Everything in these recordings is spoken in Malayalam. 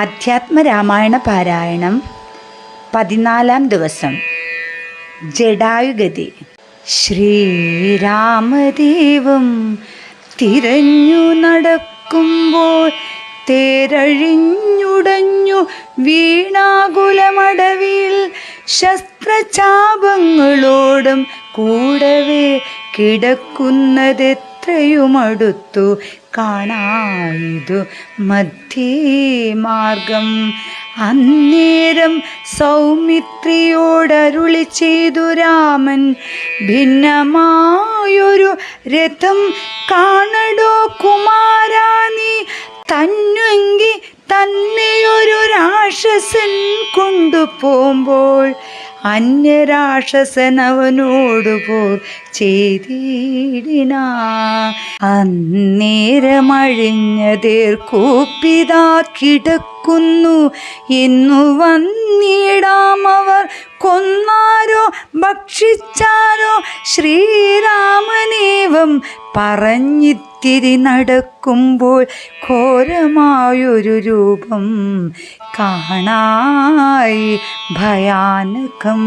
അധ്യാത്മരാമായണ പാരായണം 14-ാം ദിവസം. ജടായുഗതി. ശ്രീരാമദേവം തിരഞ്ഞു നടക്കുമ്പോൾ തേരഴിഞ്ഞുടഞ്ഞു വീണാകുലമടവിൽ ശസ്ത്രചാപങ്ങളോടും കൂടവേ കിടക്കുന്നതെത്രയുമടുത്തു കാണായിതു മധ്യേ മാർഗം. അന്നേരം സൗമിത്രിയോടരുളി ചെയ്തു രാമൻ, ഭിന്നമായൊരു രഥം കാണടോ കുമാരാ നീ, തന്നെങ്കി തന്നെയൊരു രാക്ഷസൻ കൊണ്ടുപോകുമ്പോൾ അന്യരാക്ഷസൻ അവനോടു പോർ ചെയ്തിടിനാ. അന്നേരമഴിഞ്ഞതേർ കൂപ്പിതാ കിടക്കുന്നു എന്നു വന്നിടാം. അവർ കൊന്നാരോ ഭക്ഷിച്ചാരോ ശ്രീരാമനേവം പറഞ്ഞിത്തിരി നടക്കുമ്പോൾ ഘോരമായൊരു രൂപം കാണായി ഭയാനകം.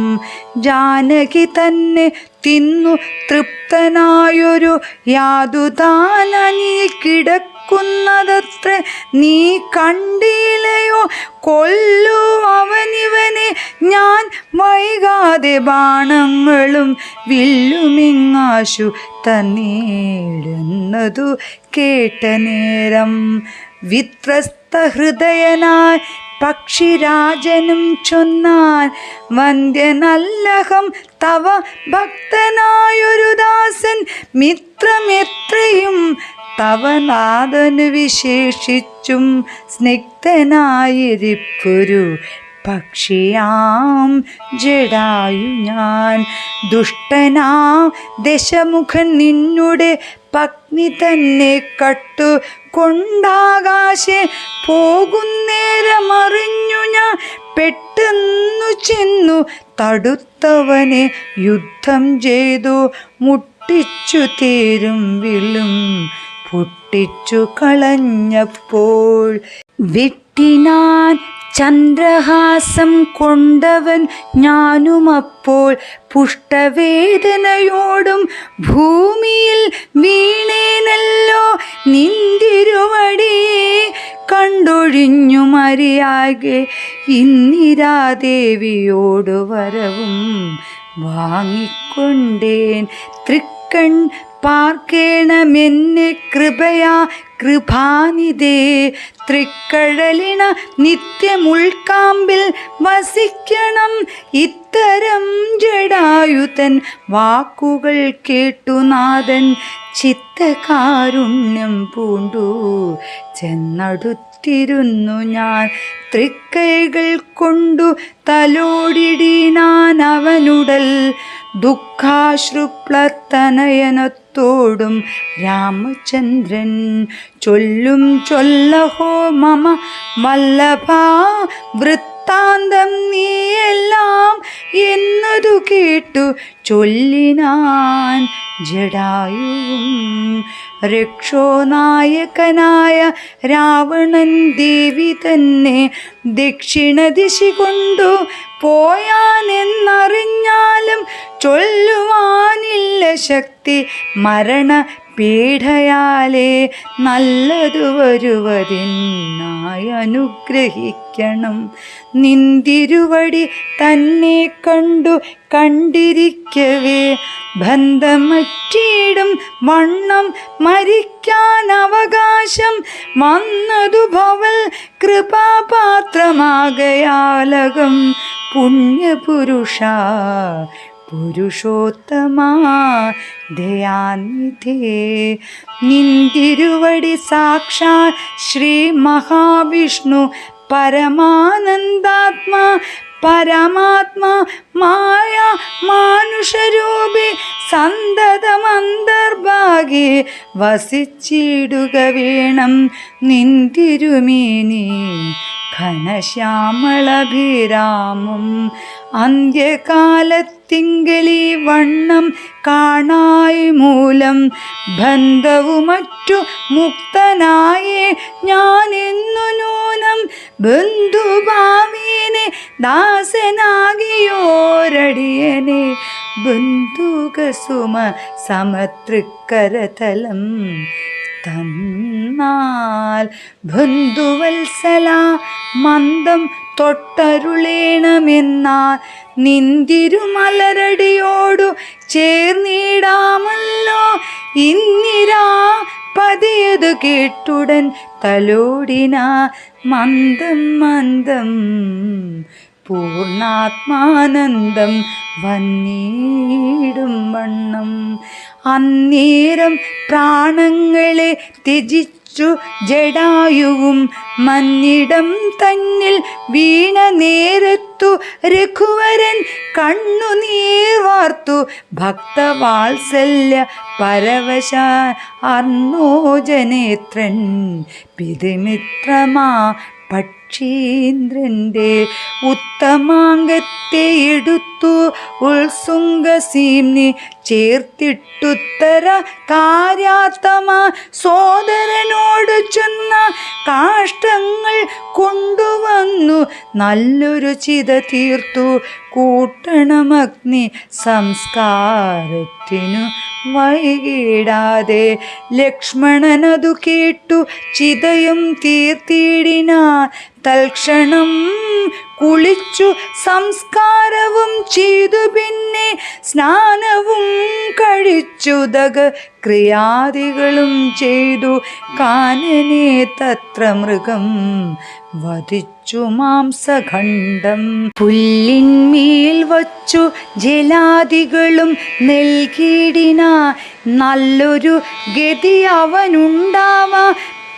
ജാനകി തന്നെ തിന്നു തൃപ്തനായൊരു യാതുതാനനി കിടക്കുന്നതത്ര നീ കണ്ടില്ലയോ? കൊല്ലു അവനിവനെ ഞാൻ വൈകാതെ, ബാണങ്ങളും വില്ലുമിങ്ങാശു തന്നേടുന്നതു കേട്ട നേരം വിത്രസ്ത ഹൃദയനായി പക്ഷിരാജനും ചൊന്നാൻ, വന്ദ്യനല്ലഹം തവ ഭക്തനായൊരു ദാസൻ, മിത്രമെത്രയും തവ നാഥനു വിശേഷിച്ചും സ്നിഗ്ധനായിരിപ്പൊരു പക്ഷിയാം ജടായു ഞാൻ. ദുഷ്ടനാം ദശമുഖൻ നിന്നുടെ പത്നി തന്നെ കട്ടു കൊണ്ടാകാശെ പോകുന്നേരമറിഞ്ഞു ഞാൻ, പെട്ടെന്നു ചെന്നു തടുത്തവനെ യുദ്ധം ചെയ്തു മുട്ടിച്ചു തേരും വില്ലും പൊട്ടിച്ചു കളഞ്ഞപ്പോൾ വെട്ടിനാൻ ചന്ദ്രഹാസം കൊണ്ടവൻ ഞാനുമപ്പോൾ പുഷ്ടവേദനയോടും ഭൂമിയിൽ വീണേനല്ലോ. നിന്തിരുവടിയെ കണ്ടൊഴിഞ്ഞു മരിയാകെ ഇന്ദിരാദേവിയോടു വരവും വാങ്ങിക്കൊണ്ടേൻ. തൃക്കൺ പാർക്കേണമെന്നെ കൃപയാ കൃപാനിധേ, തൃക്കഴലിണ നിത്യമുൾക്കാമ്പിൽ വസിക്കണം. ഇത്തരം ജടായുതൻ വാക്കുകൾ കേട്ടു നാഥൻ ചിത്തകാരുണ്യം പൂണ്ടു ചെന്നടുത്തിരുന്നു ഞാൻ. തൃക്കൈകൾ കൊണ്ടു തലോടിടിനാൻ അവനുടൽ. ദുഃഖാശ്രുപ്ലത്തനയനത്തോടും രാമചന്ദ്രൻ ചൊല്ലും ചൊല്ലഹോ മമ വല്ലഭാ വൃത്താന്തം നീയെല്ലാം എന്നതു കേട്ടു ചൊല്ലിനാൻ ജടായുവും. രക്ഷോനായകനായ രാവണൻ ദേവി തന്നെ ദക്ഷിണദിശി കൊണ്ടു പോയാനെന്നറിഞ്ഞാലും ചൊല്ലുവാനില്ല ശക്തി. മരണ പീഠയാലേ നല്ലതു വരുവതിനായി അനുഗ്രഹിക്കണം. നിന്തിരുവടി തന്നെ കണ്ടു കണ്ടിരിക്കവേ ബന്ധമറ്റിടും വണ്ണം മരിക്കാൻ അവകാശം വന്നതു ഭവൽ കൃപാപാത്രമാകയാലകം. പുണ്യപുരുഷ പുരുഷോത്തമാ ദയാനിധേ, നിന്തിരുവടി സാക്ഷാൽ ശ്രീ മഹാവിഷ്ണു പരമാനന്ദാത്മാ പരമാത്മാ മായ മാനുഷരൂപി സന്തതമന്തർഭാഗേ വസിച്ചിടുക വേണം. നിന്തിരുമേനി ഘനശ്യാമളഭിരാമം അന്ത്യകാലത്തിങ്കലീ വണ്ണം കാണായി മൂലം ബന്ധവുമറ്റു മുക്തനായേ ഞാനെന്നു നൂനം ബന്ധുഭാവീനെ ദാസനാകിയോരടിയനെ ബന്ധുകസുമ സമതൃക്കരതലം തന്നാൽ ബന്ധുവത്സല മന്ദം തൊട്ടരുളേണമെന്നാൽ നിന്തിരുമലരടിയോടു ചേർന്നിടാമല്ലോ ഇന്ദിരാ പതിയതു കേട്ടുടൻ തലോടിന മന്ദം മന്ദം പൂർണ്ണാത്മാനന്ദം വന്നിടും വണ്ണം. അന്നേരം പ്രാണങ്ങളെ ത്യജിച്ചു ജടായുവും മന്നിടം തന്നിൽ വീണ നേരത്തു രഘുവരൻ കണ്ണുനീർ വാർത്തു ഭക്തവാത്സല്യ പരവശ അർണോജനേത്രൻ പിതൃമിത്രമാ പക്ഷീന്ദ്രന്റെ ഉത്തമാംഗത്തെ എടുത്തു ഉത്സുംഗസീംനി ചേർത്തിട്ടുത്തര കാര്യാത്തമാ സോദരനോട് ചെന്ന കാഷ്ടങ്ങൾ കൊണ്ടുവന്നു നല്ലൊരു ചിത തീർത്തു കൂട്ടണമഗ്നി സംസ്കാരത്തിനു വൈകിടാതെ. ലക്ഷ്മണനതു കേട്ടു ചിതയും തീർത്തിടിനാൻ തൽക്ഷണം കുളിച്ചു സംസ്കാരവും ചെയ്തു പിന്നെ സ്നാനവും കഴിച്ചു ദഗ ക്രിയാദികളും ചെയ്തു കാനനെ തത്ര മൃഗം വധിച്ചു മാംസഖണ്ഡം പുല്ലിന്മേൽ വച്ചു ജലാദികളും നൽകിയിടിനാ നല്ലൊരു ഗതി അവനുണ്ടാവാ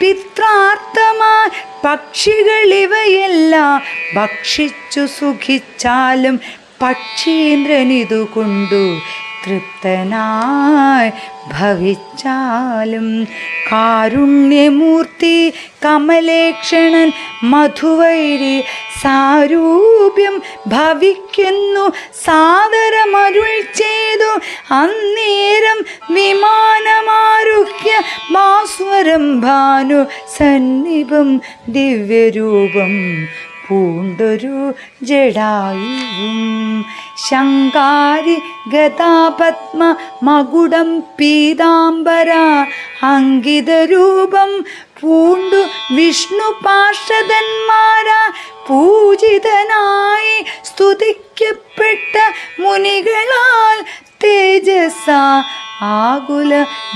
പിത്രാർത്ഥമാ പക്ഷികളിവയെല്ലാം ഭക്ഷിച്ചു സുഖിച്ചാലും പക്ഷീന്ദ്രനിതുകൊണ്ടു തൃപ്തനായി ഭവിച്ചാലും. കാരുണ്യമൂർത്തി കമലേക്ഷണൻ മധുവൈരി സാരൂപ്യം ഭവിക്കുന്നു സാദരമരുൾ ചെയ്തു അന്നേരം വിമാനമാരുഹ്യ ഭാസ്വരം ഭാനു സന്നിഭം ദിവ്യരൂപം പൂണ്ടൊരു ജടായുവും ശങ്കാരി ഗതാപത്മ മകുടം പീതാംബര അങ്കിതരൂപം പൂണ്ടു വിഷ്ണു പാർഷദന്മാരാ പൂജിതനായി സ്തുതിക്കപ്പെട്ട മുനികളാൽ തേജസ്സ ആകുല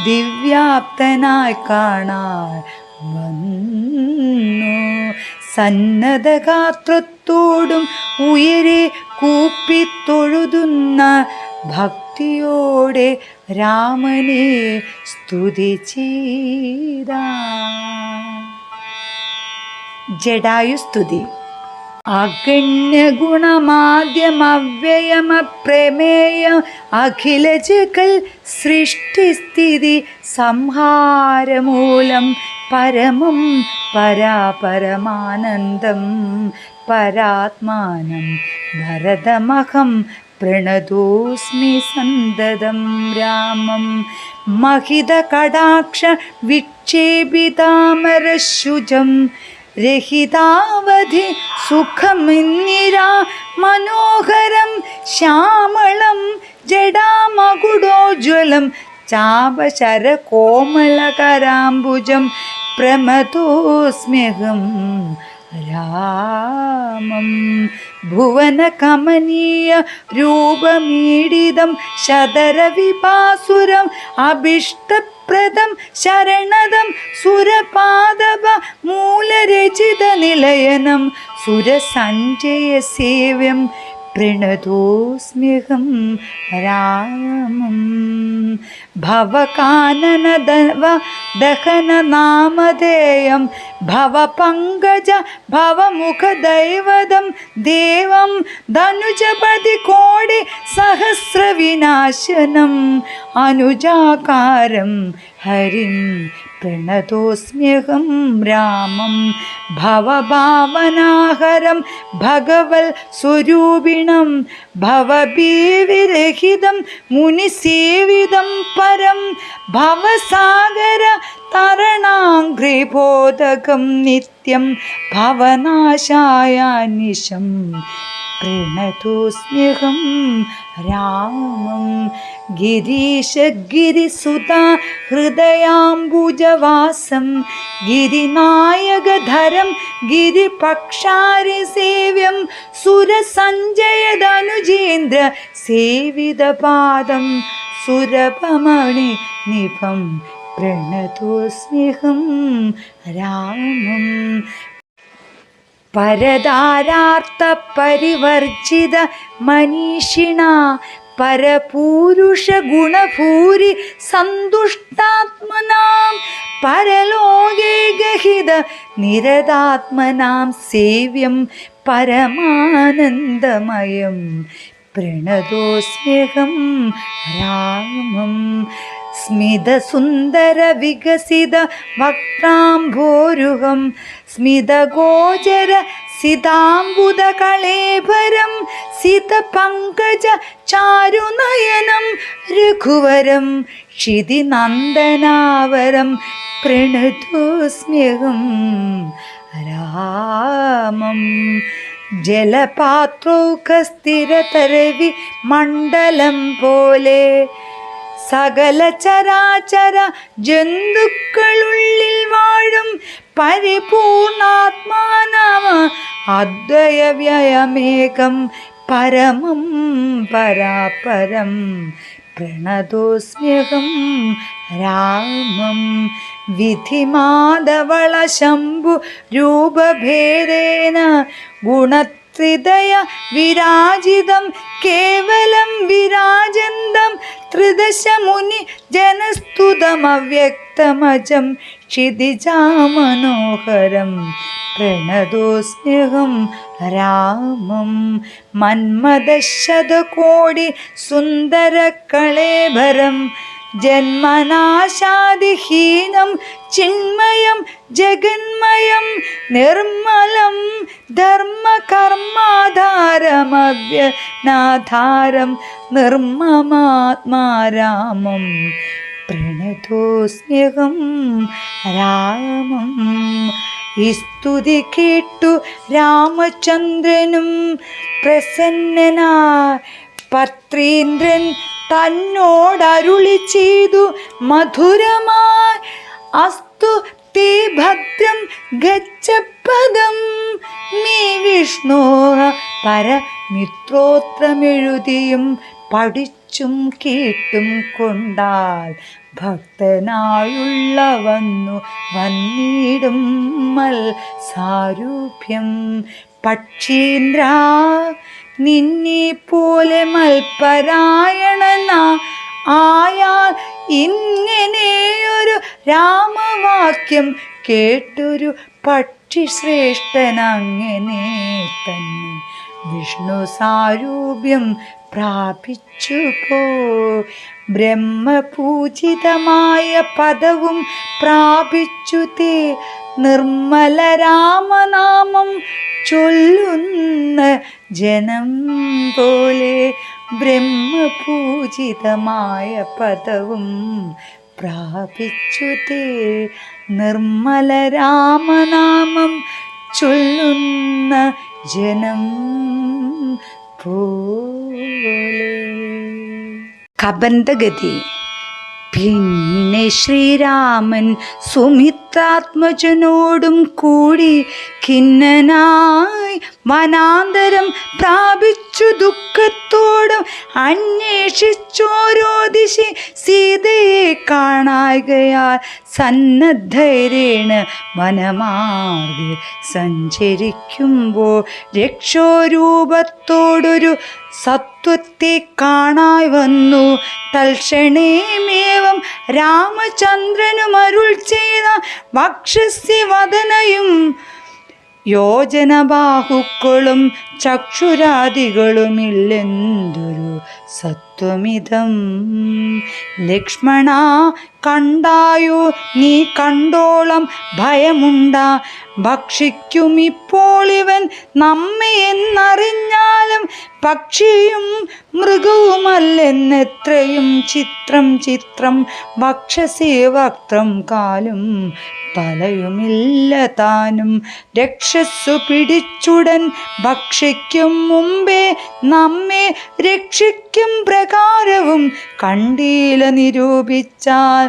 ദിവ്യാപ്തനായി കാണാൻ വന്നു. സന്നദ്ധഗാത്രത്തോടും ഉയരെ കൂപ്പിത്തൊഴുതുന്ന ഭക്തിയോടെ രാമനെ സ്തുതി ചെയ്ത. ജടായുസ്തുതി. അഗണ്യഗുണമാദ്യമവ്യയമപ്രമേയം അഖില ജഗൽ സൃഷ്ടിസ്ഥിതി സംഹാരമൂലം പരമം പരാപരമാനന്ദം പരാത്മാനം ഭരതമഹം പ്രണതോസ്മി സന്തതം രാമം മഹിതകടാക്ഷ വിക്ഷേപിതാമരശുജം രഹിതാവധി സുഖമിന്നിരാ മനോഹരം ശ്യാമളം ജടാമകുടോജ്വലം ചാപശര കോമളകരാംബുജം പ്രമതോസ്മ്യഹം രാമം ഭുവനകമനീയ രൂപമീഡിതം ശതരവിഭാസുരം അഭിഷ്ടപ്രദം ശരണദം സുരപാദപ മൂലരചിത നിലയനം സുരസഞ്ജയ സേവ്യം പ്രണതോസ്മ്യഹം രാമം ഭവകാനനദവ ദഹന നാമധേയം ഭവപങ്കജ ഭവമുഖദൈവതം ദേവം ധനുജപതി കോടി സഹസ്രവിനാശനം അനുജാകാരം ഹരിം പ്രണതോസ്മ്യഹം രാമം ഭവഭാവനാഹരം ഭഗവൽ സ്വരൂപിണം ഭവഭീവിരഹിതം മുനിസേവിതം പരം ഭവസാഗര തരണാംഘ്രിബോധകം നിത്യം ഭവനാശായ നിശം പ്രണതോസ്മ്യഹം രാമം ഗിരീശഗിരിസുതാ ഹൃദയാംബുജവാസം ഗിരിനായകധരം ഗിരിപക്ഷാരിസേവ്യം സുരസഞ്ജയധനുജേന്ദ്ര സേവിതപാദം സുരഭമണി നിഭം പ്രണതോസ്മ്യഹം രാമം പരതാരാർത്ഥ പരിവർജിത മനീഷിണ പരപൂരുഷ ഗുണഭൂരി സന്തുഷ്ടാത്മനാം പരലോകേ ഗഹിത നിരതാത്മനാം സേവ്യം പരമാനന്ദമയം പ്രണതോസ്മ്യഹം രാമം സ്മിതസുന്ദര വികസിത വക്രാംഭോരുഹം സ്മിതഗോചര സിതാംബുദ കളേഭരം സിതപങ്കജ ചാരുനയനം രഘുവരം ക്ഷിതിനന്ദനാവരം പ്രണതോസ്മ്യഹം രാമം ജലപാത്രൗകസ്ഥിരതരവി മണ്ഡലം പോലെ സകല ചരാചര ജന്തുക്കളുള്ളിൽ വാഴും പരിപൂർണാത്മാനാമ അദ്വയവ്യയമേകം പരമം പരാപരം പ്രണതോസ്മ്യഹം രാമം വിധിമാധവള ശംഭു രൂപഭേദേന ഗുണത്രിദയ വിരാജിതം കേവലം വിരാജന്തം ത്രിദശ മുനി ജനസ്തുതമവ്യക്തമജം ക്ഷിതിജാമനോഹരം പ്രണതോസ്മ്യഹം രാമം മന്മദശതകോടി സുന്ദരകളേഭരം ജന്മനാശാദിഹീനം ചിന്മയം ജഗന്മയം നിർമ്മലം ധർമ്മകർമാധാരമവ്യനാധാരം നിർമ്മമാത്മാരാമം പ്രണതോസ്മ്യഹം രാമം ഈ സ്തുതി കേട്ടു രാമചന്ദ്രനും പ്രസന്നനായി പത്രീന്ദ്രൻ തന്നോടരുളി ചെയ്തു മധുരമായി അസ്തു തേ ഭദ്രം ഗച്ഛപദം മേ വിഷ്ണു പരമിത്രോത്രമെഴുതിയും പഠിച്ചും കേട്ടും കൊണ്ടാൽ ഭക്തനായുള്ള വന്നിടും മൽ സാരൂപ്യം പക്ഷീന്ദ്ര നിന്നെ പോലെ മൽപരായണന ആയാൽ ഇങ്ങനെയൊരു രാമവാക്യം കേട്ടൊരു പക്ഷി ശ്രേഷ്ഠനങ്ങനെ തന്നെ വിഷ്ണു സാരൂപ്യം പ്രാപിച്ചു പോ ബ്രഹ്മപൂജിതമായ പദവും പ്രാപിച്ചു തേ നിർമ്മല രാമനാമം ചൊല്ലുന്ന ജനം പോലെ ബ്രഹ്മപൂജിതമായ പദവും പ്രാപിച്ചു തേ നിർമ്മല രാമനാമം ചൊല്ലുന്ന ജനം പോലെ. കബന്ധഗതി. പിന്നെ ശ്രീരാമൻ സുമിത്രാത്മജനോടും കൂടി ഖിന്നനായി വനാന്തരം പ്രാപിച്ചു ദുഃഖത്തോടും അന്വേഷിച്ചോരോ ദിശി സീതയെ കാണായികയാൽ സന്നദ്ധൈരേണ വനമാർഗെ സഞ്ചരിക്കുമ്പോൾ രക്ഷോരൂപത്തോടൊരു സത്വത്തെ കാണായി വന്നു. തൽക്ഷണേമേവം രാമചന്ദ്രനും അരുൾ ചെയ്ത വക്ഷസ്യ വദനയും യോജനബാഹുക്കളും ചക്ഷുരാദികളുമില്ലെന്തൊരു സത്വമിതം. ലക്ഷ്മണ കണ്ടായോ, നീ കണ്ടോളം ഭയമുണ്ടാ. ഭക്ഷിക്കുമിപ്പോൾ ഇവൻ നമ്മെ എന്നറിഞ്ഞാലും കേവലം പക്ഷിയും മൃഗവുമല്ലെന്നെത്രയും ചിത്രം ചിത്രം വക്ഷസേ വക്ത്രം കാലും തലയുമില്ല താനും രക്ഷസ്സു പിടിച്ചുടൻ ഭക്ഷിക്കും മുമ്പേ നമ്മെ രക്ഷിക്കും പ്രകാരവും കണ്ടീല നിരൂപിച്ചാൽ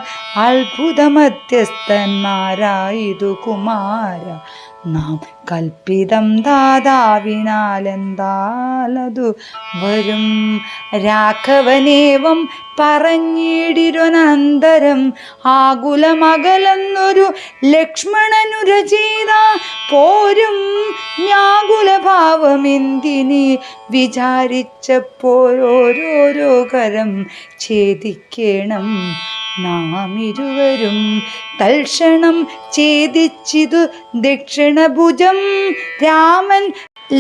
അത്ഭുതമധ്യസ്ഥന്മാരായിതു കുമാര നാം കൽപ്പിതം ദാതാവിനാലെന്താലതു വരും. രാഘവനേവം പറഞ്ഞിടിരുനന്തരം ആകുലമകലെന്നൊരു ലക്ഷ്മണനുരചീത പോരും വ്യാകുലഭാവമെന്തിനി വിചാരിച്ചപ്പോരോരോരോ കരം ഛേദിക്കേണം നാം ഇരുവരും. തൽക്ഷണം ഛേദിച്ചിതു ദക്ഷിണഭുജം രാമൻ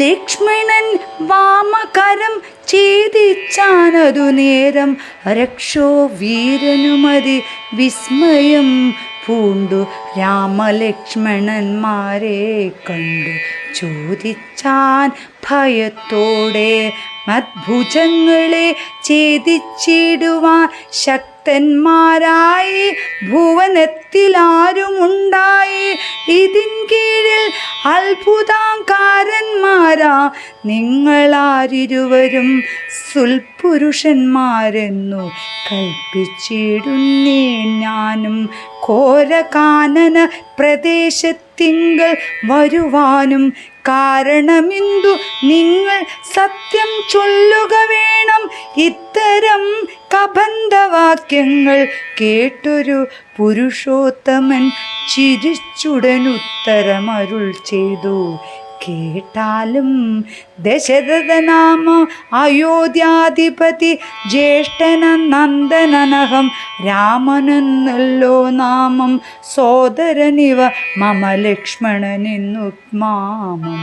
ലക്ഷ്മണൻ വാമകരം ഛേദിച്ചാനതു നേരം രക്ഷോ വീരനുമതി വിസ്മയം പൂണ്ടു രാമലക്ഷ്മണന്മാരെ കണ്ടു ചോദിച്ചാൻ ഭയത്തോടെ മദ്ഭുജങ്ങളെ ഛേദിച്ചിടുവാൻ ശക്തന്മാരായി ഭുവനത്തിലാരുമുണ്ടായി ഇതിൻ കീഴിൽ അത്ഭുതാകാരന്മാരാ നിങ്ങളാരിരുവരും സുൽപുരുഷന്മാരെന്നു കൽപ്പിച്ചിടുന്നേ ഞാനും ഘോരകാനന പ്രദേശത്തിങ്കൽ വരുവാനും കാരണമെന്തു നിങ്ങൾ സത്യം ചൊല്ലുക വേണം. ഇത്തരം കബന്ധവാക്യങ്ങൾ കേട്ടൊരു പുരുഷോത്തമൻ ചിരിച്ചുടനുത്തരമരുൾ ചെയ്തു കേട്ടാലും ദശരഥനാമ അയോധ്യാധിപതി ജ്യേഷ്ഠന നന്ദനനഹം രാമനെന്നല്ലോ നാമം സോദരനിവ മമ ലക്ഷ്മണനെന്നുമാമം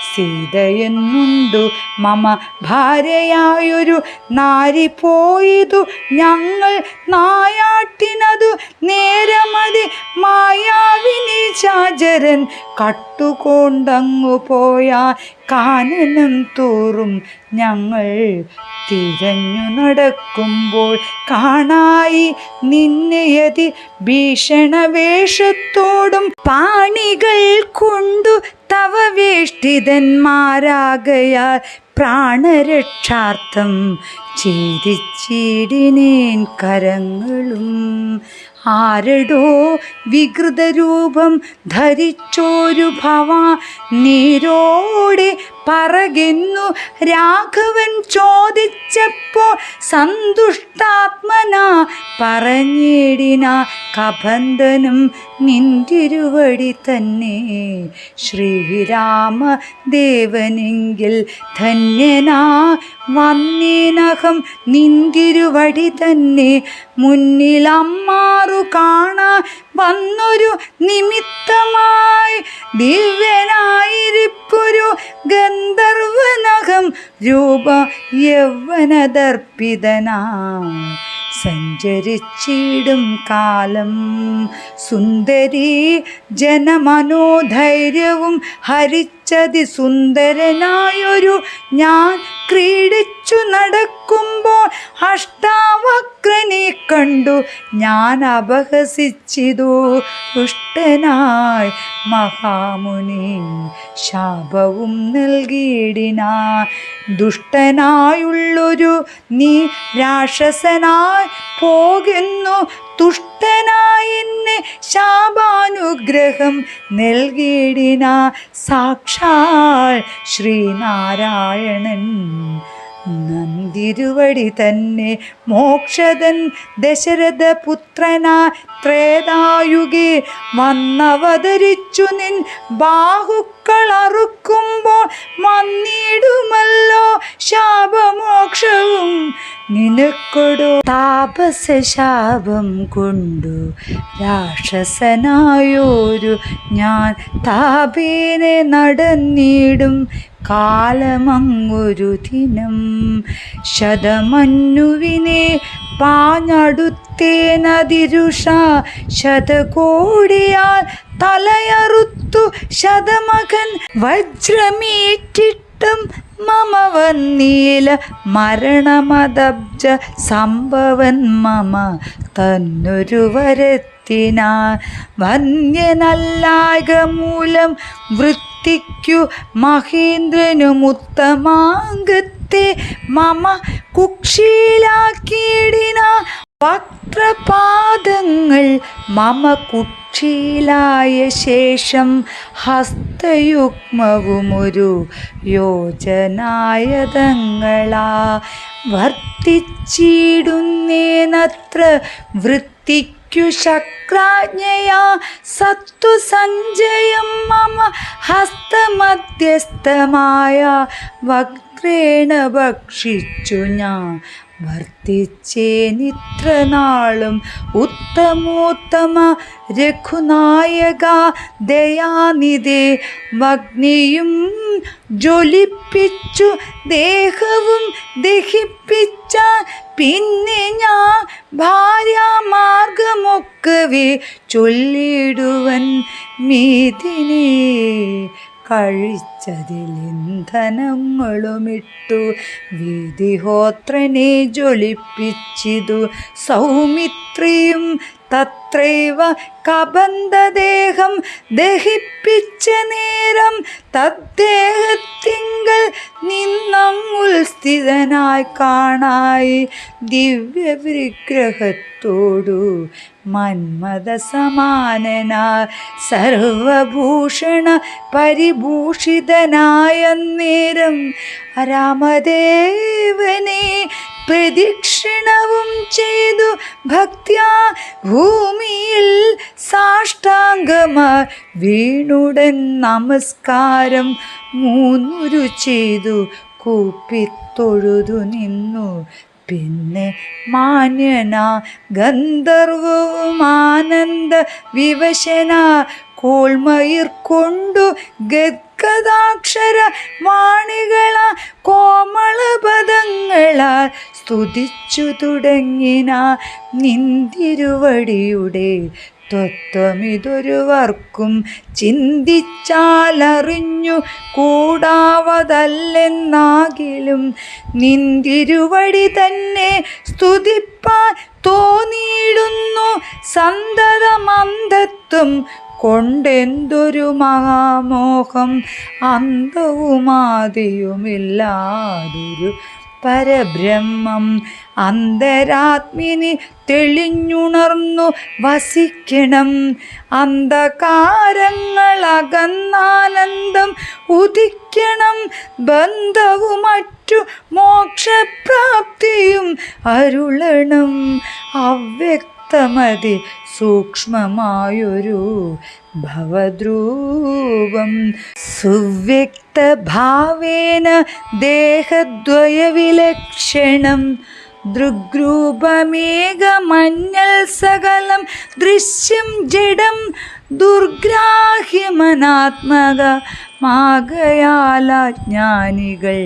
സീതയെന്നുണ്ടു മമ ഭാര്യയായൊരു നാരി പോയതു ഞങ്ങൾ നായാട്ടിനതു നേരമതി മായാവിനി ചാചരൻ കട്ടുകൊണ്ടങ്ങു പോയാ കാനനം തോറും ഞങ്ങൾ തിരഞ്ഞു നടക്കുമ്പോൾ കാണായി നിന്നെയതി ഭീഷണവേഷത്തോടും പാണികൾ കൊണ്ടു തവ വേഷ്ടിതന്മാരാകയാൽ പ്രാണരക്ഷാർത്ഥം ഛേദിച്ചിടിനേൻ കരങ്ങളും. ആരടോ വികൃതരൂപം ധരിച്ചോരു ഭവാ നീരോടെ പറകെന്നു രാഘവൻ ചോദിച്ചപ്പോൾ സന്തുഷ്ടാത്മന പറഞ്ഞിടിന കബന്ധനും നിന്തിരുവടി തന്നെ ശ്രീരാമദേവനെങ്കിൽ ധന്യനാ വന്നേനഹം നിന്തിരുവടി തന്നെ മുന്നിലമ്മാറു കാണാൻ വന്നൊരു നിമിത്തമായി ദിവ്യനായിരിപ്പൊരു ഗന്ധർവനകം രൂപ യൗവനദർപ്പിതനാ സഞ്ചരിച്ചിടും കാലം സുന്ദരീ ജനമനോധൈര്യവും ഹരിച്ചതി സുന്ദരനായൊരു ഞാൻ ക്രീഡിച്ചു നടക്കുമ്പോൾ അഷ്ടാവക്രനെ കണ്ടു ഞാൻ അപഹസിച്ചിതു ദുഷ്ടനായി മഹാമുനി ശാപവും നൽകിയിടിനാ. ദുഷ്ടനായുള്ളൊരു നീ രാക്ഷസനായി പോകുന്നു തുഷ്ടനായി എന്നെ ശാപാനുഗ്രഹം നൽകിയിടിന സാക്ഷാൽ ശ്രീനാരായണൻ നന്ദിരുവടി തന്നെ മോക്ഷദൻ ദശരഥപുത്രനാ ത്രേതായുഗേ വന്നവതരിച്ചു നിൻ ബാഹുക്കളറുക്കുമ്പോൾ വന്നിടുമല്ലോ ശാപമോക്ഷവും നിനക്കൊടു. താപസശാപം കൊണ്ടു രാക്ഷസനായോരു ഞാൻ താപേനെ നടന്നിടും കാലമങ്ങൊരു ദിനം ശതമന്നുവിനെ പാഞ്ഞടുത്തേനതിരുഷ ശതകോടിയാൽ തലയറുത്തു ശതമകൻ വജ്രമേറ്റിട്ടും മമ വന്നീല മരണമദബ്ജ സംഭവൻ മമ തന്നൊരു വരത്തിനാൻ വന്യനല്ലായക മൂലം വൃത്തിക്കു മഹേന്ദ്രനുമുത്തമാംഗത്തെ മമ കുക്ഷീലാക്കിയിടിന വക്രപാദങ്ങൾ മമ കുക്ഷീലായ ശേഷം ഹസ്തയുഗ്മവുമൊരു യോജനായതങ്ങളാ വർത്തിച്ചിടുന്നേനത്ര വൃത്തിക്കു ശക്രാജ്ഞയാ സത്തു സഞ്ജയം മമ ഹസ്തമധ്യസ്ഥമായ വക്രേണ ഭക്ഷിച്ചു ഞാൻ വർത്തിച്ചേനിത്ര നാളും ഉത്തമോത്തമ രഘുനായക ദയാനിധേ വഗ്നിയും ജ്വലിപ്പിച്ചു ദേഹവും ദഹിപ്പിച്ച പിന്നെ ഞാൻ ഭാര്യാമാർഗമൊക്കവേ ചൊല്ലിടുവൻ മീതിനെ കഴിച്ചതിലിന്ധനങ്ങളുമിട്ടു വിധിഹോത്രനെ ജ്വലിപ്പിച്ചിതു സൗമിത്രിയും തത്രൈവ കബന്ധദേഹം ദഹിപ്പിച്ച നേരം തദ്ദേഹത്തിങ്കൽ നിന്നങ്ങുൽസ്ഥിതനായി കാണായി ദിവ്യവിഗ്രഹത്തോടു മന്മഥ സമാനനാ സർവഭൂഷണ പരിഭൂഷിതനായ നേരം രാമദേവനെ പ്രദക്ഷിണവും ചെയ്തു ഭക്ത്യാ ഭൂമിയിൽ സാഷ്ടാംഗമായി വീണുടൻ നമസ്കാരം മൂന്നുരു ചെയ്തു കൂപ്പിത്തൊഴുതു നിന്നു പിന്നെ മാന്യന ഗന്ധർവവും ആനന്ദ വിവശന കോൾമയിർ കൊണ്ടു ഗദ്ഗദാക്ഷര വാണികള കോമളപദങ്ങളാൽ സ്തുതിച്ചു തുടങ്ങിന നിന്തിരുവടിയുടെ തത്വമിതൊരുവർക്കും ചിന്തിച്ചാലറിഞ്ഞു കൂടാവതല്ലെന്നാകിലും നിന്തിരുവടി തന്നെ സ്തുതിപ്പാൻ തോന്നിയിടുന്നു സന്തതമന്ധത്വം കൊണ്ടെന്തൊരു മഹാമോഹം അന്തവുമാദിയുമില്ലാതൊരു പരബ്രഹ്മം അന്തരാത്മിനി തെളിഞ്ഞുണർന്നു വസിക്കണം അന്ധകാരങ്ങളകന്നാനന്ദം ഉദിക്കണം ബന്ധവുമറ്റു മോക്ഷപ്രാപ്തിയും അരുളണം അവ്യക്തമതി സൂക്ഷ്മമായൊരു ഭവദ്രൂപം സുവ്യക്തഭാവേന ദേഹദ്വയവിലക്ഷണം ദൃഗ്രൂപമേകമഞ്ഞൽ സകലം ദൃശ്യം ജഡം ദുർഗ്രാഹ്യമനാത്മകമാകയാലജ്ഞാനികൾ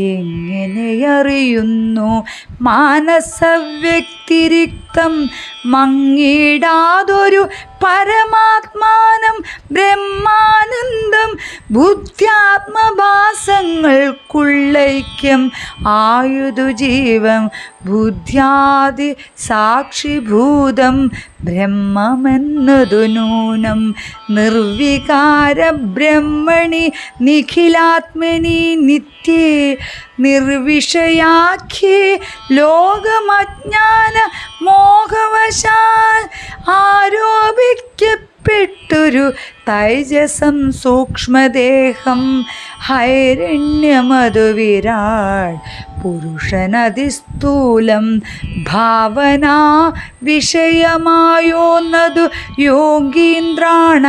എങ്ങനെയറിയുന്നു മാനസവ്യക്തിരിക്തം മങ്ങിടാതൊരു പരമാത്മാനം ബ്രഹ്മാനന്ദം ബുദ്ധ്യാത്മഭാസങ്ങൾക്കുള്ളൈക്യം ആയുധു ജീവം ബുദ്ധ്യാദി സാക്ഷിഭൂതം ബ്രഹ്മമെന്നതു നൂനം നിർവികാര ബ്രഹ്മണി നിഖിലാത്മനി നിത്യേ നിർവിഷയാഖ്യേ ലോകമജ്ഞാന മോഹവശാൽ ആരോപിക്കപ്പെട്ടൊരു തൈജസം സൂക്ഷ്മദേഹം ഹൈരണ്യമതു വിരാട് പുരുഷനതിസ്ഥൂലം ഭാവനാ വിഷയമായോന്നതു യോഗീന്ദ്രാണ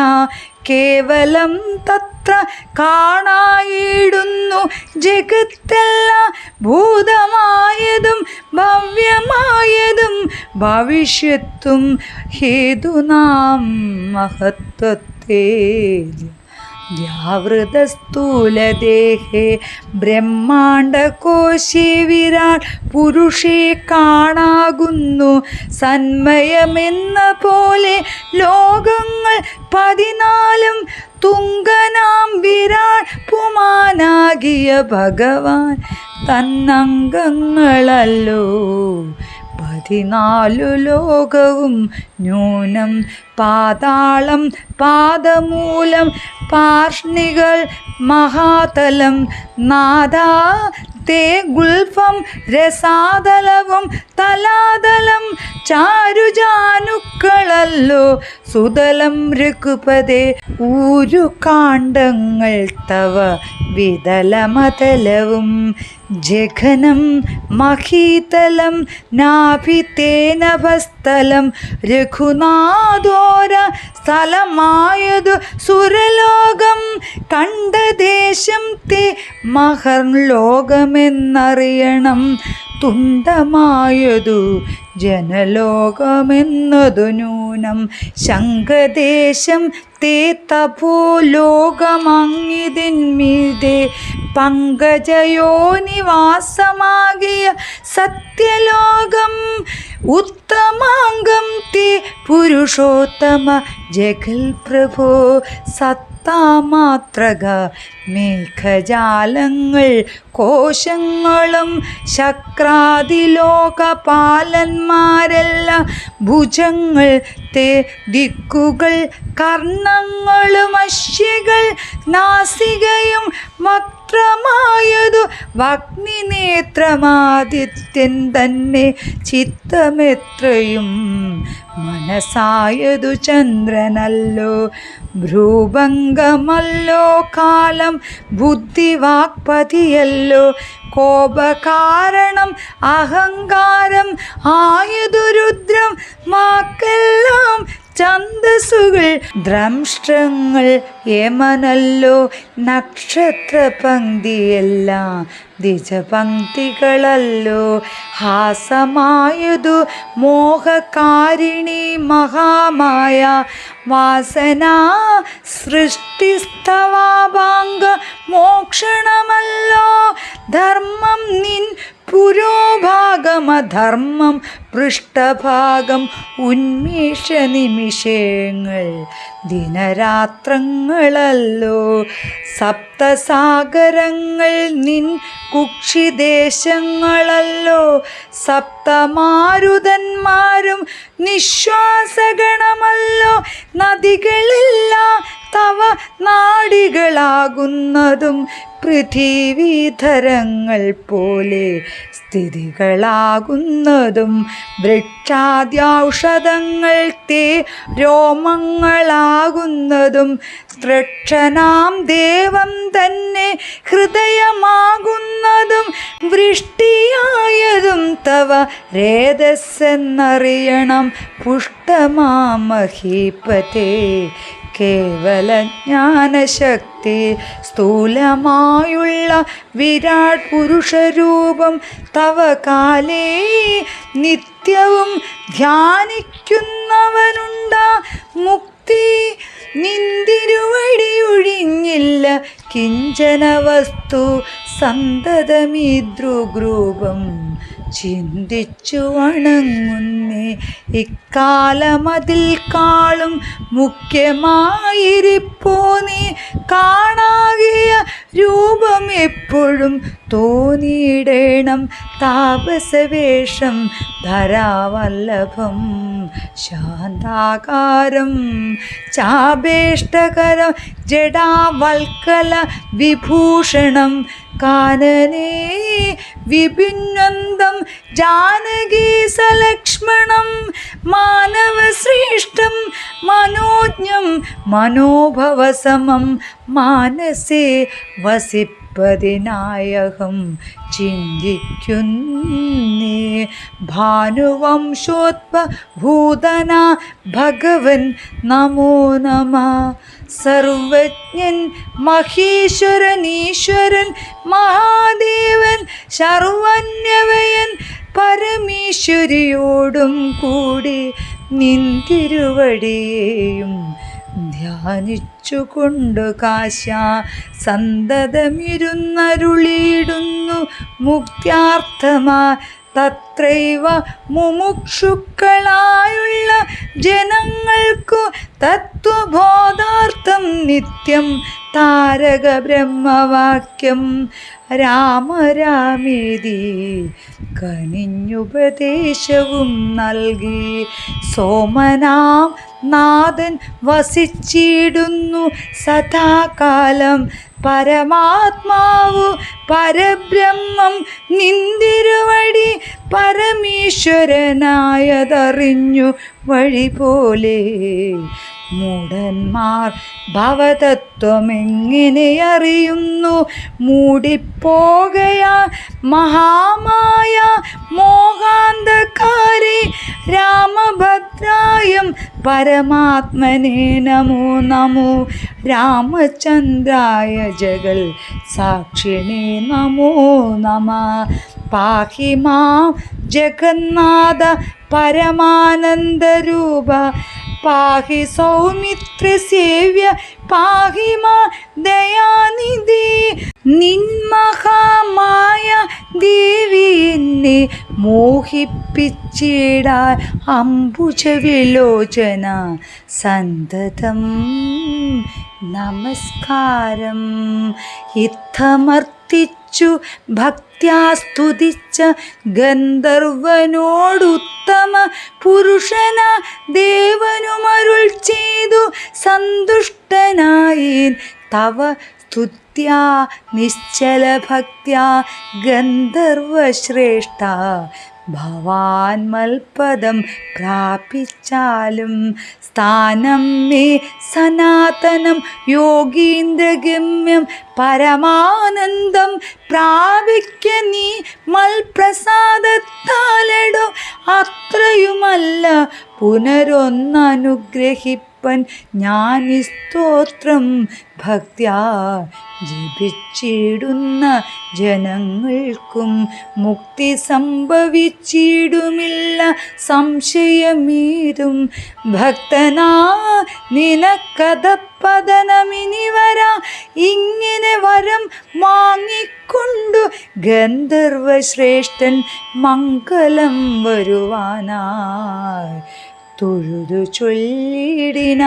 കേവലം തത്ര കാണായിടുന്നു ജഗത്തെല്ലാം ഭൂതമായതും ഭവ്യമായതും ഭവിഷ്യത്തും ഹേതുനാം മഹത്വത്തെ വ്യാവൃതസ്ഥൂലദേഹേ ബ്രഹ്മാണ്ഡകോശേ വിരാട് പുരുഷേ കാണാകുന്നു സന്മയമെന്ന പോലെ ലോകങ്ങൾ 14 തുങ്കനാം വിരാട് പുമാനാ പാകിയ ഭഗവാൻ തന്നംഗങ്ങളല്ലോ 14 ലോകവും ന്യൂനം പാതാളം പാദമൂലം പാർഷ്ണികൾ മഹാതലം നാദാ തേ ഗുൽഫം രസാതലവും തലാതലം ചാരുജാനുക്കളല്ലോ സുതലം രഘുപതേ ഊരു കാണ്ഡങ്ങൾ തവ വിതലമതലവും ജഘനം മഹീതലം നാഭിതേനഭസ്ഥലം രഘുനാഥോര സ്ഥലമായതു സുരലോകം കണ്ടദേശം തേ മഹർലോകമെന്നറിയണം തുണ്ടമായതു ജനലോകമെന്നതു നൂനം ശംഖദേശം തേ തപോലോകമങ്ങിതിന്മീതെ പങ്കജയോനിവാസമാകിയ സത്യലോകം ഉത്തമാംഗം തേ പുരുഷോത്തമ ജഗൽ പ്രഭോ സത്താമാത്രക മേഘജാലങ്ങൾ കോശങ്ങളും ശക്രാതിലോകപാലന്മാരെല്ലാം ഭുജങ്ങൾ തേ ദിക്കുകൾ കർണങ്ങളും അശ്യകൾ നാസികയും വക്രമായതു വഗ്നിനേത്രമാദിത്യൻ തന്നെ ചിത്തമെത്രയും മനസായതു ചന്ദ്രനല്ലോ ഭ്രൂഭംഗമല്ലോ കാലം ബുദ്ധിവാക്പതിയല്ലോ കോപകാരണം അഹങ്കാരം ആയതു രുദ്രം വാക്കെല്ലാം ഛന്ദസ്സുകൾ ദ്രംഷ്ടങ്ങൾ യമനല്ലോ നക്ഷത്ര പങ്ക്തിയെല്ലാം ദ്വിജപങ്ക്തികളല്ലോ ഹാസമായതു മോഹകാരിണി മഹാമായ വാസന സൃഷ്ടിസ്തവാഭാംഗ മോക്ഷണമല്ലോ ധർമ്മം നിൻ പുരോഭാഗമധർമ്മം പൃഷ്ഠഭാഗം ഉന്മേഷ നിമിഷങ്ങൾ ദിനരാത്രങ്ങളല്ലോ സപ്തസാഗരങ്ങൾ നിൻ കുക്ഷിദേശങ്ങളല്ലോ സപ്തമാരുതന്മാരും നിശ്വാസഗണമല്ലോ നദികളെല്ലാം തവ നാടികളാകുന്നതും പൃഥിവീധരങ്ങൾ പോലെ സ്ഥിതികളാകുന്നതും വൃക്ഷാദ്യൗഷധങ്ങൾ തേ രോമങ്ങളാകുന്നതും തൃക്ഷനാം ദേവം തന്നെ ഹൃദയമാകുന്നതും വൃഷ്ടിയായതും തവ രേതസ്സെന്നറിയണം പുഷ്ടമാമഹീപതേ കേവല ജ്ഞാനശക്തി സ്ഥൂലമായുള്ള വിരാട് പുരുഷരൂപം തവ കാലേ നിത്യവും ധ്യാനിക്കുന്നവനുണ്ടാ മുക്തി നിന്തിരുവടിയൊഴിഞ്ഞില്ല കിഞ്ചന വസ്തു സന്തതമിദ്രുഗ്രൂപം ചിന്തിച്ചു വണങ്ങുന്നേ ഇക്കാലമതിൽ കാളും മുഖ്യമായിരിപ്പോ നീ കാണാകിയ രൂപം എപ്പോഴും തോന്നിയിടേണം താപസവേഷം ധരാവല്ലഭം ശാന്താകാരം ചാപേഷ്ടകരം ജഡാവൽക്കല വിഭൂഷണം കാനനേ വിഭിന്നന്തം ജാനകീ സലക്ഷ്മണം മാനവശ്രേഷ്ഠം മനോജ്ഞം മനോഭവസമം മാനസേ വസിപ്പതിനായകം ചിന്തിക്കുന്നേ ഭാനുവംശോദ്ഭൂതന ഭഗവൻ നമോ നമഃ സർവജ്ഞൻ മഹേശ്വരനീശ്വരൻ മഹാദേവൻ ശർവന്യവയൻ പരമേശ്വരിയോടും കൂടി നിന്തിരുവടിയേയും ധ്യാനിച്ചുകൊണ്ടു കാശ സന്തതമിരുന്നരുളിയിടുന്നു മുക്ത്യാർത്ഥമാ തത്ര തത്രൈവ മുമുക്ഷുക്കളായുള്ള ജനങ്ങൾക്കു തത്വബോധാർത്ഥം നിത്യം താരക ബ്രഹ്മവാക്യം രാമ രാമേതി കനിഞ്ഞുപദേശവും നൽകി. സോമനാം നാഥൻ വസിച്ചിടുന്നു സദാകാലം. പരമാത്മാവു പരബ്രഹ്മം നിന്തിരുവടി പരമേശ്വരനായതറിഞ്ഞു വഴി പോലെ. മൂഢന്മാർ ഭവതത്വമെങ്ങനെ അറിയുന്നു? മൂടിപ്പോകയാ മഹാമായ മോഹാന്ധകാരേ. രാമഭദ്രായം പരമാത്മനേ നമോ നമോ. രാമചന്ദ്രായ ജഗൽ സാക്ഷിണേ നമോ നമഃ. പാഹി മാം ജഗന്നാഥ പരമാനന്ദരൂപ. പാഹി സൗമിത്രസേവ്യ പാഹി മാ ദയാനിധി. നിന്മഹാമായ ദേവി എന്നെ മോഹിപ്പിച്ചിടാൻ അംബുജവിലോചന സന്തതം നമസ്കാരം. ഇത്തമർത്തിച്ചു ഭക്ത്യാ സ്തുതിച്ച ഗന്ധർവനോടുത്തമ പുരുഷന ദേവനുമരുൾ ചെയ്തു സന്തുഷ്ടനായി. തവ സ്തുത്യാ നിശ്ചല ഭക്ത്യാ ഗന്ധർവശ്രേഷ്ഠ. ഭവാൻ മൽപദം പ്രാപിച്ചാലും സ്ഥാനം മേ സനാതനം യോഗീന്ദ്രഗമ്യം. പരമാനന്ദം പ്രാപിക്ക നീ മൽപ്രസാദത്താലടോ. അത്രയുമല്ല പുനരൊന്നനുഗ്രഹിപ്പൻ ഞാൻ സ്തോത്രം. ഭക്ത്യാ ജപിച്ചിടുന്ന ജനങ്ങൾക്കും മുക്തി സംഭവിച്ചിടുമില്ല സംശയമേതും. ഭക്തനാ നിനക്കഥപതനമിനി വരാ. ഇങ്ങനെ വരം വാങ്ങിക്കൊണ്ടു ഗന്ധർവശ്രേഷ്ഠൻ മംഗളം വരുവാനായി തൊഴുതു ചൊല്ലിടിന.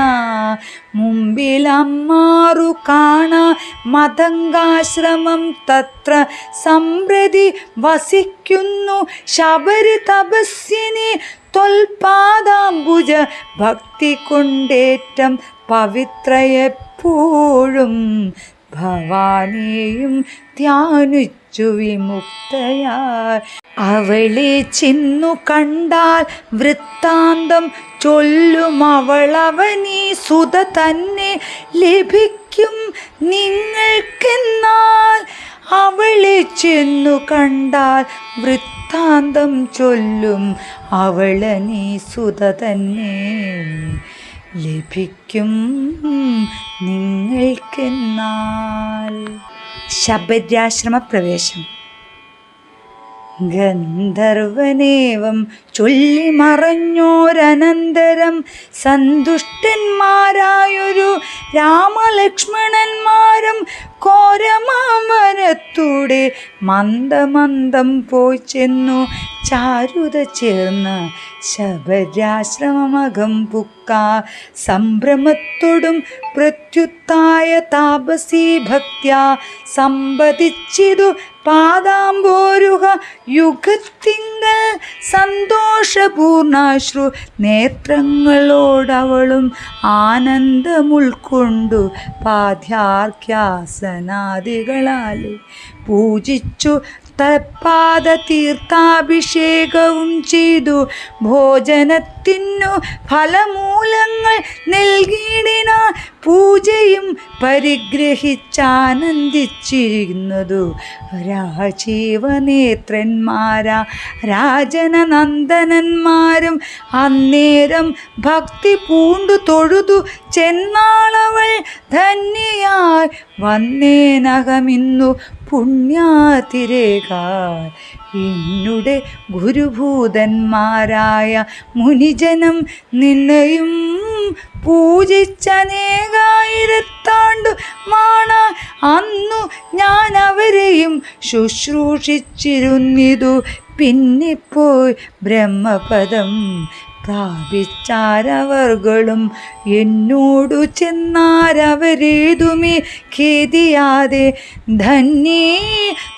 മുമ്പിലമ്മാറു കാണാ മതംഗാശ്രമം. തത്ര സംപ്രതി വസിക്കുന്നു ശബരി തപസ്വിനി. തൊൽപാദാംബുജ ഭക്തി കൊണ്ടേറ്റം പവിത്രയെപ്പോഴും. ഭവാനെയും ധ്യാനിച്ചു വിമുക്തയായി. അവളെ ചെന്നു കണ്ടാൽ വൃത്താന്തം ചൊല്ലും. അവളവനീ സുത തന്നെ ലഭിക്കും നിങ്ങൾക്കെന്നാൽ. അവളെ ചെന്നു കണ്ടാൽ വൃത്താന്തം ചൊല്ലും. അവളനീ സുത തന്നെ ലഭിക്കും നിങ്ങൾക്കെന്നാൽ. ശബര്യാശ്രമ പ്രവേശം. ഗന്ധർവനേവം ചൊല്ലി മറഞ്ഞോരനന്തരം സന്തുഷ്ടന്മാരായൊരു രാമലക്ഷ്മണന്മാരും ഘോരമാമരത്തൂടെ മന്ദമന്ദം പോയി ചെന്നു ചാരുത ചേർന്ന് ശബര്യാശ്രമമകം പുക്ക. സംഭ്രമത്തോടും പ്രത്യുത്തായ താപസീ ഭക്ത്യാ സമ്പതിച്ചിതു പാദാംബോരുഹ യുഗത്തിങ്കൽ. സന്തോഷപൂർണാശ്രു നേത്രങ്ങളോടവളും ആനന്ദമുൾക്കൊണ്ടു പാദ്യാർഘ്യാസനാദികളാലെ പൂജിച്ചു തൽപാദ തീർത്ഥാഭിഷേകവും ചെയ്തു. ഭോജനത്തിനു ഫലമൂലങ്ങൾ നൽകിയിടിന. പൂജയും പരിഗ്രഹിച്ചാനന്ദിച്ചിരുന്നതു രാജീവനേത്രന്മാരാ രാജനനന്ദനന്മാരും. അന്നേരം ഭക്തി പൂണ്ടു തൊഴുതു ചെന്നാളവൾ. ധന്യയായി വന്നേനകമിന്നു പുണ്യാതിരേക. എന്നുടെ ഗുരുഭൂതന്മാരായ മുനിജനം നിന്നെയും പൂജിച്ചനേകായിരത്താണ്ടു മാണ. അന്നു ഞാൻ അവരെയും ശുശ്രൂഷിച്ചിരുന്നിതു. പിന്നിപ്പോയി ബ്രഹ്മപദം പ്രാപിച്ചാരവർകളും എന്നോടു ചെന്നാരവരേതുമേ ഖേദിയാതെ. ധന്യേ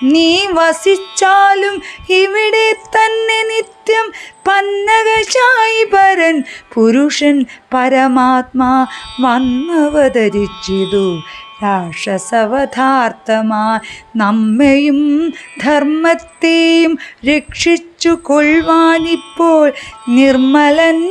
നീ വസിച്ചാലും ഇവിടെ തന്നെ നിത്യം പന്നകശായി പരൻ പുരുഷൻ പരമാത്മാ വന്നവതരിച്ചിതു. രാക്ഷസവധാർത്ഥമായി നമ്മയും ധർമ്മത്തെയും രക്ഷിച്ചു കൊള്ളുവാനിപ്പോൾ നിർമ്മലൻ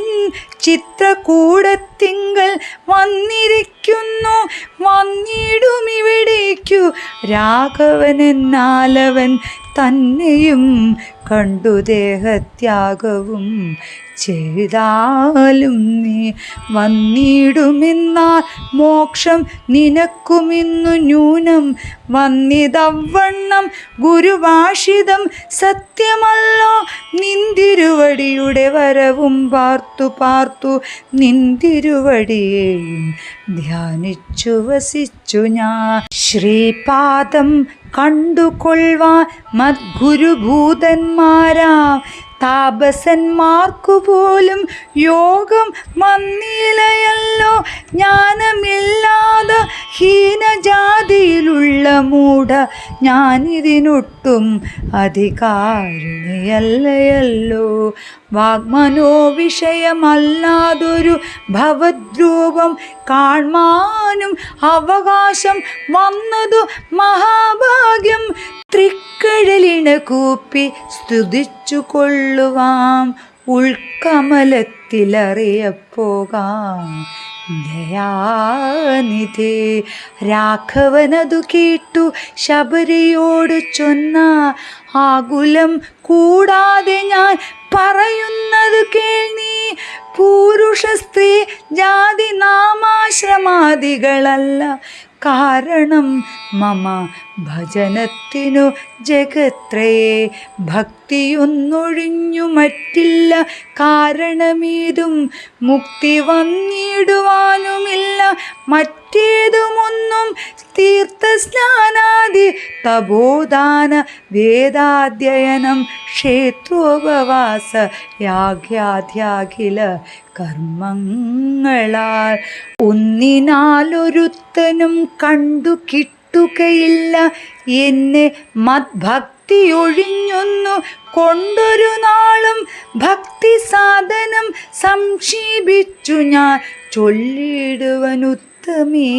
ചിത്രകൂടത്തിങ്കൽ വന്നിരിക്കുന്നു. വന്നിടുമിവിടേക്കു രാഘവനെന്നാലവൻ തന്നെയും കണ്ടു ദേഹത്യാഗവും ചെയ്താലും നീ വന്നിടുമെന്നാൽ മോക്ഷം നിനക്കുമിന്നു ന്യൂനം. വന്നിതവണ്ണം ഗുരുഭാഷിതം സത്യമല്ലോ. നിന്തിരുവടിയുടെ വരവും പാർത്തു പാർത്തു നിന്തിരുവടിയെയും ധ്യാനിച്ചു വസിച്ചു ഞാൻ. ശ്രീപാദം കണ്ടുകൊള്ളുവാൻ മദ്ഗുരുഭൂതന്മാരാം താപസന്മാർക്കു പോലും യോഗം വന്നിലയല്ലോ. ജ്ഞാനമില്ലാതെ ഹീനജാതിയിലുള്ള മൂഢ ഞാനിതിനൊട്ടും അധികാരിണിയല്ലയല്ലോ. വാഗ്മനോവിഷയമല്ലാതൊരു ഭവദ്രൂപം കാൺമാനും അവകാശം വന്നതു മഹാഭാഗ്യം. തൃക്കടലിണ കൂപ്പി സ്തുതിച്ചു കൊള്ളുവാം ഉൾക്കമലത്തിലറിയപ്പോകാം ദയാനിധേ. രാഘവനതു കേട്ടു ശബരിയോട് ചൊന്ന ആകുലം കൂടാതെ ഞാൻ പറയുന്നത് കേൾനീ. പുരുഷ സ്ത്രീ ജാതി നാമാശ്രമാദികളല്ല കാരണം മമ ഭജനത്തിനു ജഗത്രയെ. ഭക്തിയൊന്നൊഴിഞ്ഞു മറ്റില്ല കാരണമേതും മുക്തി വന്നിടുവാനുമില്ല മറ്റേതുമൊന്നും. തീർത്ഥസ്നാനാദി തപോദാന വേദാധ്യയനം ക്ഷേത്രോപവാസ യാഗ്യാധ്യാഖില കർമ്മങ്ങളാൽ ഒന്നിനാലൊരുത്തനും കണ്ടു കിട്ടുകയില്ല എന്നെ മദ്ഭക്തിയൊഴിഞ്ഞൊന്നു കൊണ്ടൊരു നാളും. ഭക്തി സാധനം സംക്ഷേപിച്ചു ഞാൻ ചൊല്ലിടുവനുത്തമേ.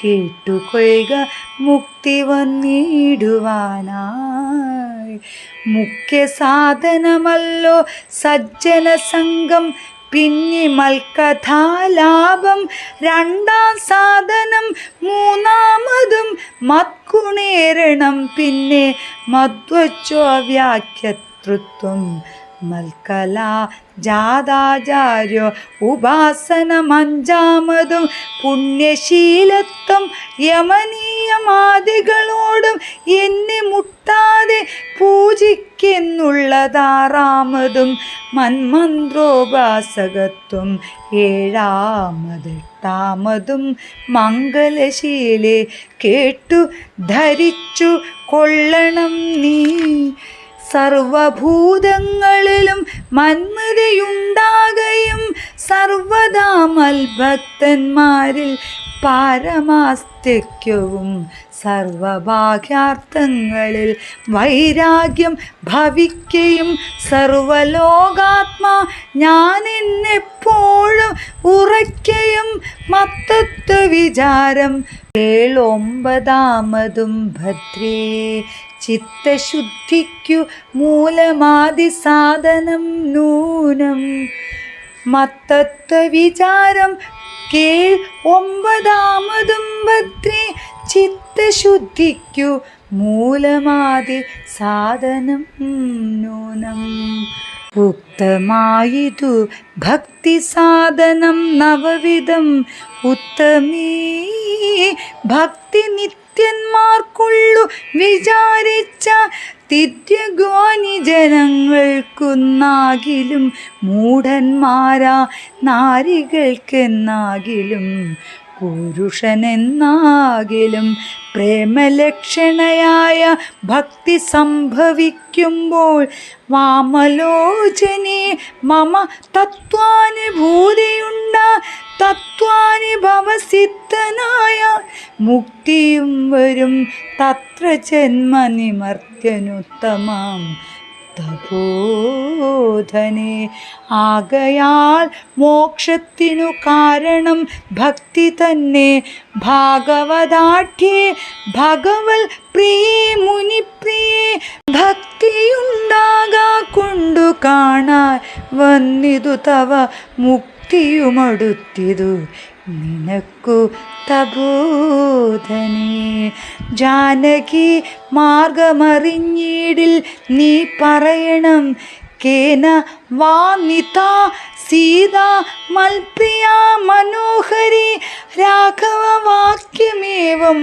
കേട്ടുകൊള്ളുക മുക്തി വന്നിടുവാനായി. മുഖ്യ സാധനമല്ലോ സജ്ജന സംഘം പിന്നെ മൽക്കഥാലാഭം. രണ്ടാം സാധനം മൂന്നാമതും മദ്ഗുണേരണം പിന്നെ മധ്വച്ചോ വ്യാഖ്യതൃത്വം. മൽക്കലാ ജാതാചാര്യോ ഉപാസനമഞ്ചാമതും പുണ്യശീലത്വം യമനീയമാദികളോടും എന്നെ മുട്ടാതെ പൂജിക്കെന്നുള്ളതാറാമതും മന്മന്ത്രോപാസകത്വം. ഏഴാമതെട്ടാമതും മംഗലശീലെ കേട്ടു ധരിച്ചു കൊള്ളണം നീ. സർവഭൂതങ്ങളിലും മന്മതയുണ്ടാകയും സർവദാ മൽഭക്തന്മാരിൽ പാരമാസ്തിക്യവും സർവഭാഗ്യാർത്ഥങ്ങളിൽ വൈരാഗ്യം ഭവിക്കയും സർവലോകാത്മാ ഞാൻ എന്നെപ്പോഴും ഉറയ്ക്കയും മത്തത്വ വിചാരം. ഏഴൊമ്പതാമതും ഭദ്രേ ചിത്തശുദ്ധിക്കു മൂലമാദി സാധനം നൂനം. മത്തത്വ വിചാരം കേൾ. ഒമ്പതാമതും ഭദ്രേ ചിത്തശുദ്ധിക്കു മൂലമാദി സാധനം നൂനം. ഉക്തമായിതു ഭക്തി സാധനം നവവിധം. ഉത്തമീ ഭക്തി നിത്യന്മാർക്കുള്ളു വിചാരിച്ച തിര്യഗോനി ജനങ്ങൾക്കുന്നാകിലും മൂഢന്മാരാ നാരികൾക്കെന്നാകിലും പുരുഷനെന്നാകിലും പ്രേമലക്ഷണയായ ഭക്തി സംഭവിക്കുമ്പോൾ വാമലോചനെ മമ തത്വാനുഭൂതിയുണ്ട തത്വാനുഭവസിദ്ധനായ മുക്തിയും വരും തത്ര ജന്മനിമർത്യനുത്തമം തപോധനെ. ആകയാൽ മോക്ഷത്തിനു കാരണം ഭക്തി തന്നെ. ഭാഗവതാഠ്യേ ഭഗവൽ പ്രിയേ മുനിപ്രിയേ ഭക്തിയുണ്ടാകാ കൊണ്ടു കാണാൻ വന്നിതു തവ മുക്തിയുമടുത്തിതു നിനക്കു തപോധനേ. ജാനകി മാർഗമറിഞ്ഞീടിൽ നീ പറയണം കേന വാനിതാ സീതാ മൽപ്രിയാ മനോഹരി. രാഘവ വാക്യമേവം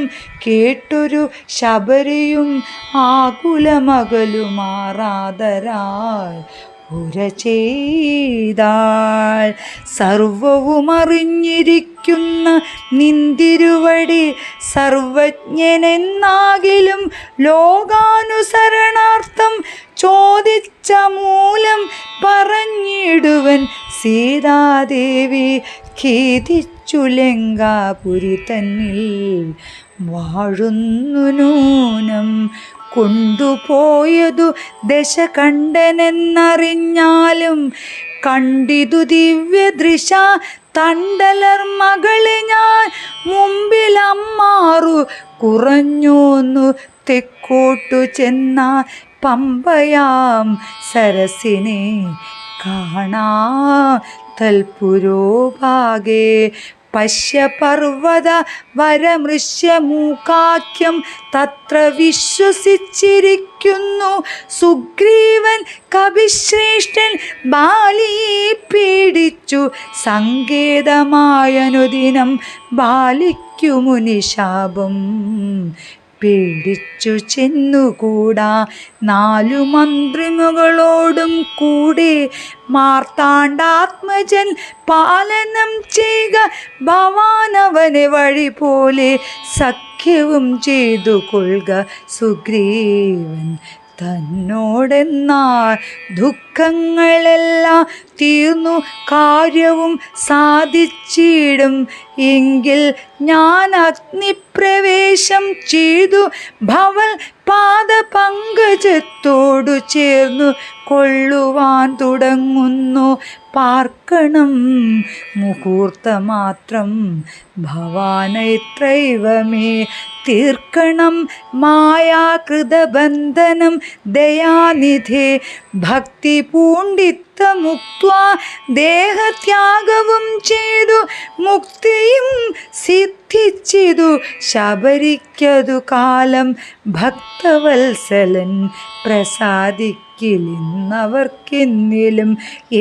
കേട്ടൊരു ശബരിയും ആകുലമകലുമാറാതരാൽ ഉര ചെയ്താൾ. സർവവും അറിഞ്ഞിരിക്കുന്ന നിന്തിരുവടി സർവജ്ഞനെന്നാകിലും ലോകാനുസരണാർത്ഥം ചോദിച്ച മൂലം പറഞ്ഞിടുവൻ സീതാദേവി ഖേദിച്ചു ലങ്കാപുരി തന്നിൽ വാഴുന്നു നൂനം. കൊണ്ടുപോയതു ദശകണ്ഠനെന്നറിഞ്ഞാലും കണ്ടിതു ദിവ്യദൃശ തണ്ടലർ മകളെ ഞാൻ. മുമ്പിലമ്മാറു കുറഞ്ഞോന്നു തെക്കോട്ടു ചെന്നാൽ പമ്പയാം സരസിനെ കാണാ തൽപുരോഭാഗേ. പശ്യപർവത വരമൃശ്യമൂകാഖ്യം തത്ര വിശ്വസിച്ചിരിക്കുന്നു സുഗ്രീവൻ കവിശ്രേഷ്ഠൻ. ബാലിയെ പീഡിച്ചു സങ്കേതമായനുദിനം ബാലിക്കു മുനിശാപം പേടിച്ചു ചെന്നുകൂടാ. 4 മന്ത്രിമുകളോടും കൂടെ മാർത്താണ്ഡാത്മജൻ പാലനം ചെയ്യുക. ഭവാനവനെ വഴി പോലെ സഖ്യവും ചെയ്തു കൊള്ളുക സുഗ്രീവൻ തന്നോടെന്നാൽ. ദുഃഖങ്ങളെല്ലാം തീർന്നു കാര്യവും സാധിച്ചിടും എങ്കിൽ ഞാൻ അഗ്നിപ്രവേശം ചെയ്തു ഭവൽ പാദപങ്കജത്തോടു ചേർന്നു കൊള്ളുവാൻ തുടങ്ങുന്നു. പാർക്കണം മുഹൂർത്തമാത്രം ഭവാനൈത്രൈവമേ തീർക്കണം മായാകൃതബന്ധനം ദയാനിധേ. ഭക്തി പൂണ്ടിത്തമുക്ത്വാ ദേഹത്യാഗവും ചെയ്തു മുക്തിയും സിദ്ധിച്ചിതു ശബരിക്കതു കാലം. ഭക്തവത്സലൻ പ്രസാദിക്കില്ലെന്നവർക്കെന്നിലും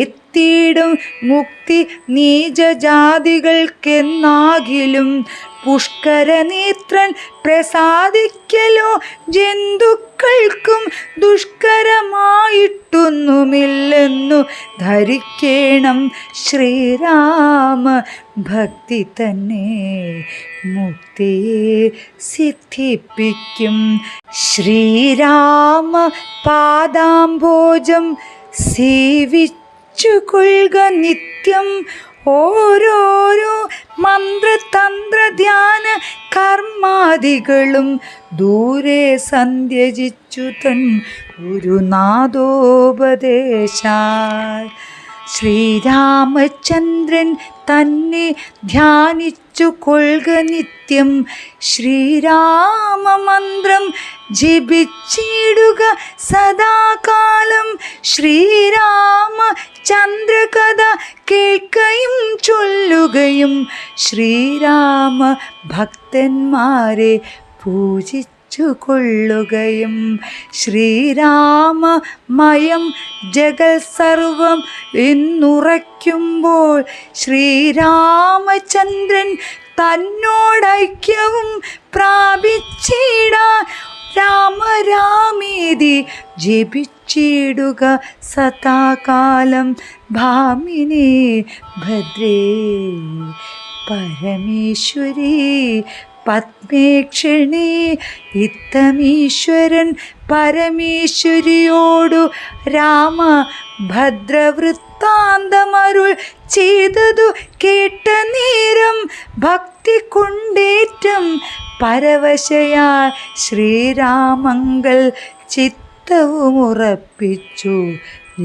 എത്തിയിടും മുക്തി നീചജാതികൾക്കെന്നാകിലും. പുഷ്കരനേത്രൻ പ്രസാദിക്കലോ ജന്തുക്കൾക്കും ദുഷ്കരമായിട്ടൊന്നുമില്ലെന്നു ധരിക്കേണം. ശ്രീരാമ ഭക്തി തന്നെ മുക്തിയെ സിദ്ധിപ്പിക്കും. ശ്രീരാമ പാദാംബോജം സേവിച്ചു കൊള്ളുക നിത്യം. ഓരോരോ മന്ത്രതന്ത്ര ധ്യാന കർമാദികളും ദൂരെ സന്ധ്യജിച്ചു തൻ ഗുരുനാഥോപദേശാൽ. ശ്രീരാമചന്ദ്രൻ തന്നെ ധ്യാനിച്ചു കൊള്ളുക നിത്യം. ശ്രീരാമമന്ത്രം ജപിച്ചിടുക സദാകാലം. ശ്രീരാമചന്ദ്രകഥ കേൾക്കുകയും ചൊല്ലുകയും ശ്രീരാമ ഭക്തന്മാരെ പൂജിച്ചു കൊള്ളുകയും. ശ്രീരാമമയം ജഗൽ സർവം എന്നുറയ്ക്കുമ്പോൾ ശ്രീരാമചന്ദ്രൻ തന്നോടൈക്യവും പ്രാപിച്ചിടാൻ രാമ രാമേതി ജപിച്ചിടുക സദാകാലം. ഭാമിനി ഭദ്രേ പരമേശ്വരി പത്മേക്ഷണേ ഇത്തമീശ്വരൻ പരമേശ്വരിയോടു രാമ ഭദ്രവൃത്താന്തമരുൾ ചെയ്തതു കേട്ട നേരം ഭക്തി കൊണ്ടേറ്റം പരവശയാൽ ശ്രീരാമങ്കൽ ചിത്തവുമുറപ്പിച്ചു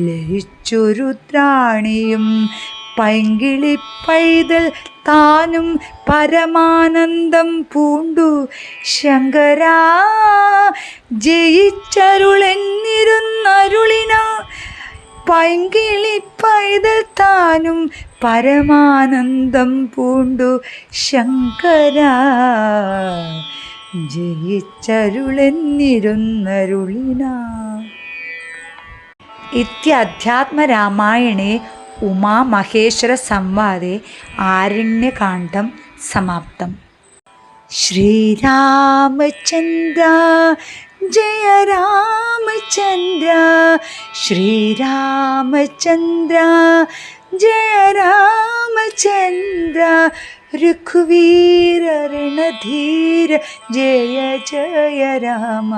ലയിച്ചു രുദ്രാണിയും പൈങ്കിളി പൈതൽ താനും പരമാനന്ദം പൂണ്ടു ശങ്കരാ ജയിച്ചരുളെന്നിരുന്നരുളിന പൈങ്കിളി പൈതൽ താനും പരമാനന്ദം പൂണ്ടു ശങ്കരാ ജയിച്ചരുളെന്നിരുന്നരുളിന. ഇത്യധ്യാത്മരാമായണേ ഉമാമഹേശ്വര സംവാദേ ആരണ്യകാണ്ഡം സമാപ്തം. ശ്രീരാമചന്ദ്ര ജയ രാമചന്ദ്ര, ശ്രീരാമചന്ദ്ര ജയ രാമചന്ദ്ര, രഘുവീര രണധീര ജയ ജയ രാമ,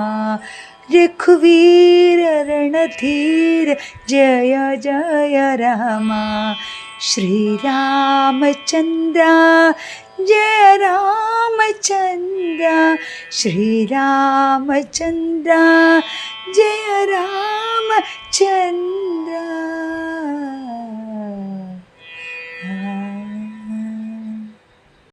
രഘുവീര രണധീര ജയ ജയ രാമ, ശ്രീരാമചന്ദ്ര ജയ രാമചന്ദ്ര, ശ്രീരാമചന്ദ്ര ജയ രാമചന്ദ്ര.